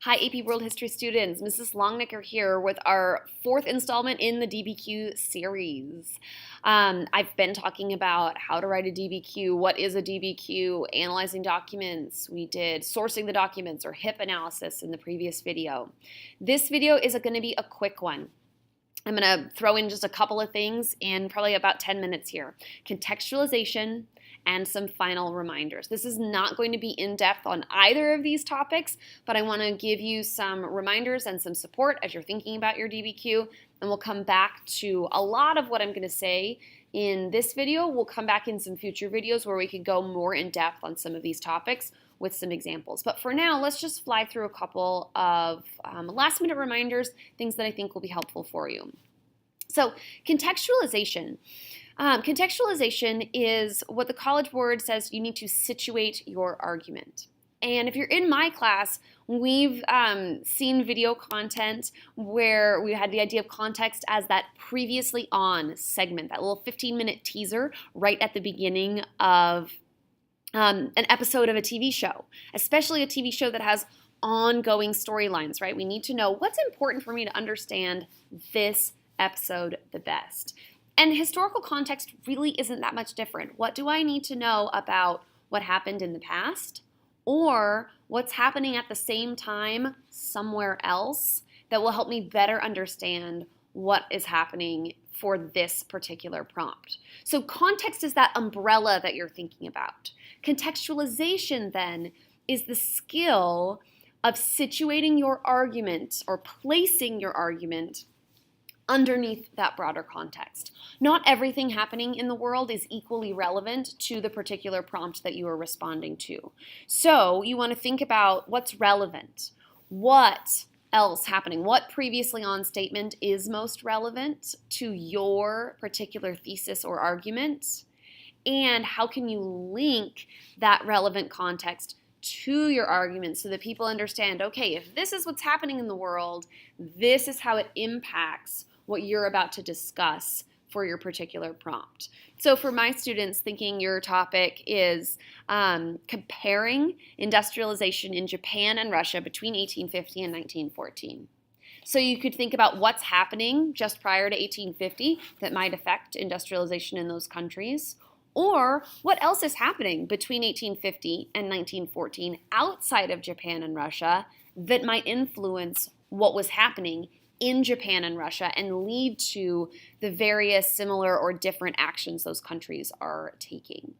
Hi, AP World History students. Mrs. Longnecker here with our fourth installment in the DBQ series. I've been talking about how to write a DBQ, what is a DBQ, analyzing documents. We did sourcing the documents or HIP analysis in the previous video. This video is going to be a quick one. I'm going to throw in just a couple of things in probably about 10 minutes here. Contextualization and some final reminders. This is not going to be in-depth on either of these topics, but I want to give you some reminders and some support as you're thinking about your DBQ, and we'll come back to a lot of what I'm going to say in this video. We'll come back in some future videos where we can go more in-depth on some of these topics with some examples. But for now, let's just fly through a couple of last-minute reminders, things that I think will be helpful for you. So contextualization. Contextualization is what the College Board says you need to situate your argument. And if you're in my class, we've seen video content where we had the idea of context as that previously on segment, that little 15-minute teaser right at the beginning of an episode of a TV show, especially a TV show that has ongoing storylines, right? We need to know what's important for me to understand this episode the best. And historical context really isn't that much different. What do I need to know about what happened in the past or what's happening at the same time somewhere else that will help me better understand what is happening for this particular prompt? So context is that umbrella that you're thinking about. Contextualization then is the skill of situating your argument or placing your argument underneath that broader context. Not everything happening in the world is equally relevant to the particular prompt that you are responding to. So you want to think about what's relevant, what else happening, what previously on statement is most relevant to your particular thesis or argument, and how can you link that relevant context to your argument so that people understand, okay, if this is what's happening in the world, this is how it impacts what you're about to discuss for your particular prompt. So for my students, thinking your topic is comparing industrialization in Japan and Russia between 1850 and 1914. So you could think about what's happening just prior to 1850 that might affect industrialization in those countries, or what else is happening between 1850 and 1914 outside of Japan and Russia that might influence what was happening in Japan and Russia and lead to the various similar or different actions those countries are taking.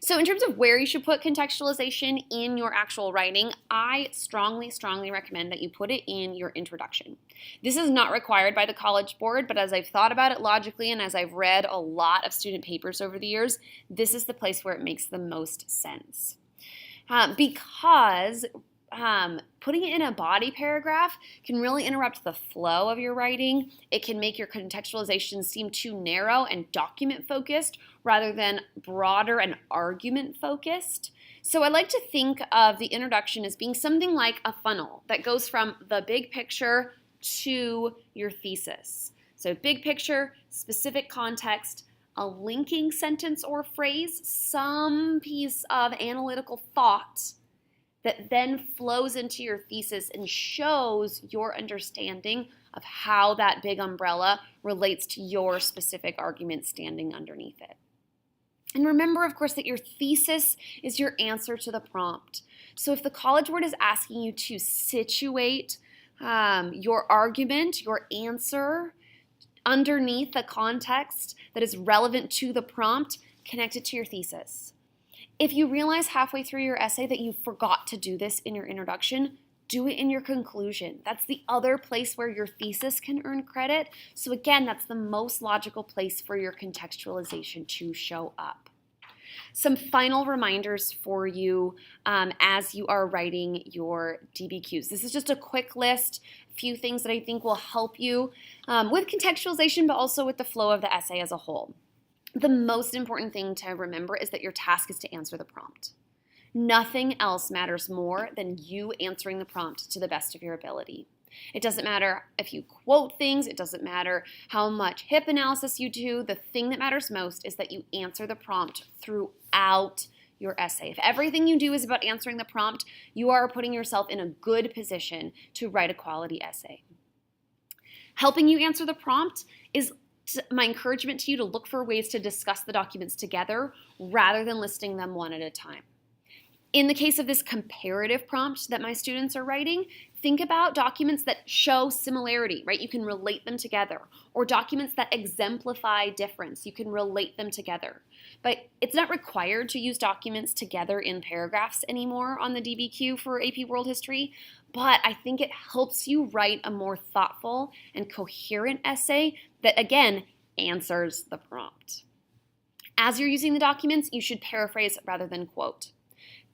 So in terms of where you should put contextualization in your actual writing, I strongly recommend that you put it in your introduction. This is not required by the College Board, but as I've thought about it logically and as I've read a lot of student papers over the years, this is the place where it makes the most sense. Because putting it in a body paragraph can really interrupt the flow of your writing. It can make your contextualization seem too narrow and document focused rather than broader and argument focused. So I like to think of the introduction as being something like a funnel that goes from the big picture to your thesis. So big picture, specific context, a linking sentence or phrase, some piece of analytical thought that then flows into your thesis and shows your understanding of how that big umbrella relates to your specific argument standing underneath it. And remember, of course, that your thesis is your answer to the prompt. So if the College Board is asking you to situate your argument, your answer, underneath the context that is relevant to the prompt, connect it to your thesis. If you realize halfway through your essay that you forgot to do this in your introduction, do it in your conclusion. That's the other place where your thesis can earn credit. So again, that's the most logical place for your contextualization to show up. Some final reminders for you as you are writing your DBQs. This is just a quick list, a few things that I think will help you with contextualization, but also with the flow of the essay as a whole. The most important thing to remember is that your task is to answer the prompt. Nothing else matters more than you answering the prompt to the best of your ability. It doesn't matter if you quote things, it doesn't matter how much HIP analysis you do. The thing that matters most is that you answer the prompt throughout your essay. If everything you do is about answering the prompt, you are putting yourself in a good position to write a quality essay. Helping you answer the prompt is my encouragement to you to look for ways to discuss the documents together rather than listing them one at a time. In the case of this comparative prompt that my students are writing, think about documents that show similarity, right? You can relate them together. Or documents that exemplify difference. You can relate them together. But it's not required to use documents together in paragraphs anymore on the DBQ for AP World History, but I think it helps you write a more thoughtful and coherent essay that, again, answers the prompt. As you're using the documents, you should paraphrase rather than quote.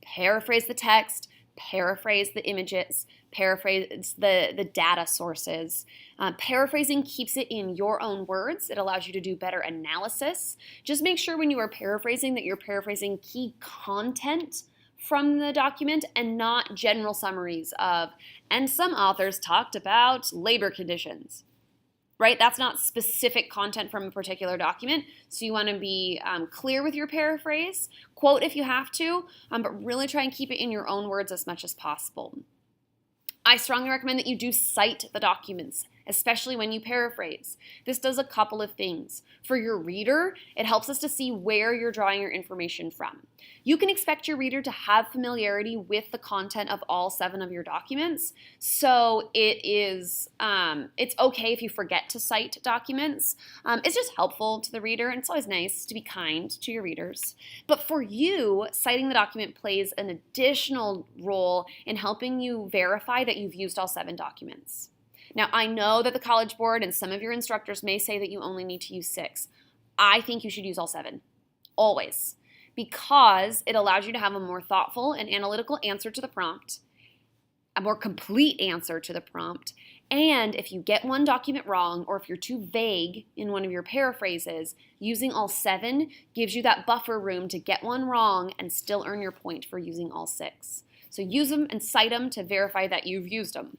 Paraphrase the text, paraphrase the images, paraphrase the data sources. Paraphrasing keeps it in your own words. It allows you to do better analysis. Just make sure when you are paraphrasing that you're paraphrasing key content from the document and not general summaries of, and some authors talked about labor conditions. Right? That's not specific content from a particular document, so you want to be clear with your paraphrase, quote if you have to, but really try and keep it in your own words as much as possible. I strongly recommend that you do cite the documents, especially when you paraphrase. This does a couple of things. For your reader, it helps us to see where you're drawing your information from. You can expect your reader to have familiarity with the content of all 7 of your documents, so it's okay if you forget to cite documents. It's just helpful to the reader, and it's always nice to be kind to your readers. But for you, citing the document plays an additional role in helping you verify that you've used all 7 documents. Now, I know that the College Board and some of your instructors may say that you only need to use 6. I think you should use all 7, always, because it allows you to have a more thoughtful and analytical answer to the prompt, a more complete answer to the prompt, and if you get one document wrong or if you're too vague in one of your paraphrases, using all 7 gives you that buffer room to get one wrong and still earn your point for using all 6. So use them and cite them to verify that you've used them.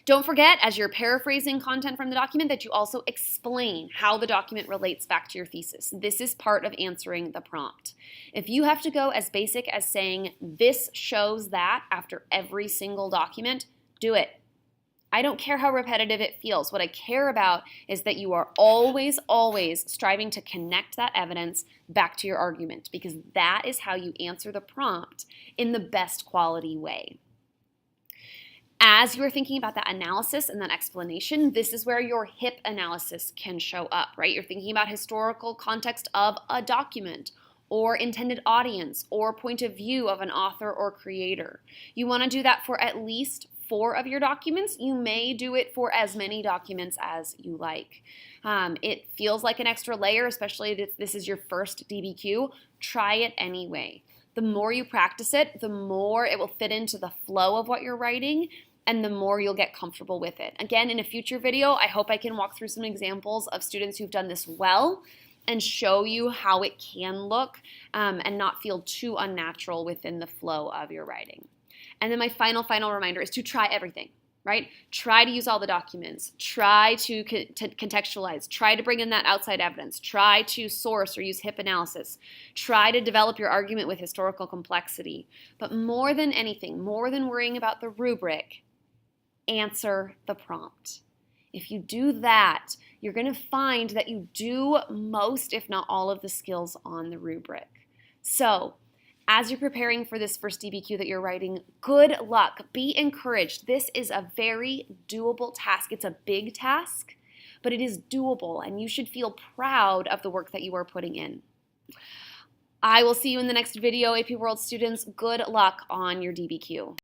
Don't forget, as you're paraphrasing content from the document, that you also explain how the document relates back to your thesis. This is part of answering the prompt. If you have to go as basic as saying, this shows that after every single document, do it. I don't care how repetitive it feels. What I care about is that you are always, always striving to connect that evidence back to your argument, because that is how you answer the prompt in the best quality way. As you're thinking about that analysis and that explanation, this is where your HIP analysis can show up, right? You're thinking about historical context of a document, or intended audience, or point of view of an author or creator. You want to do that for at least 4 of your documents. You may do it for as many documents as you like. It feels like an extra layer, especially if this is your first DBQ. Try it anyway. The more you practice it, the more it will fit into the flow of what you're writing, and the more you'll get comfortable with it. Again, in a future video, I hope I can walk through some examples of students who've done this well and show you how it can look and not feel too unnatural within the flow of your writing. And then my final reminder is to try everything, right? Try to use all the documents. Try to contextualize. Try to bring in that outside evidence. Try to source or use HIP analysis. Try to develop your argument with historical complexity. But more than anything, more than worrying about the rubric, answer the prompt. If you do that, you're going to find that you do most, if not all, of the skills on the rubric. So, as you're preparing for this first DBQ that you're writing, good luck. Be encouraged. This is a very doable task. It's a big task, but it is doable, and you should feel proud of the work that you are putting in. I will see you in the next video, AP World students. Good luck on your DBQ.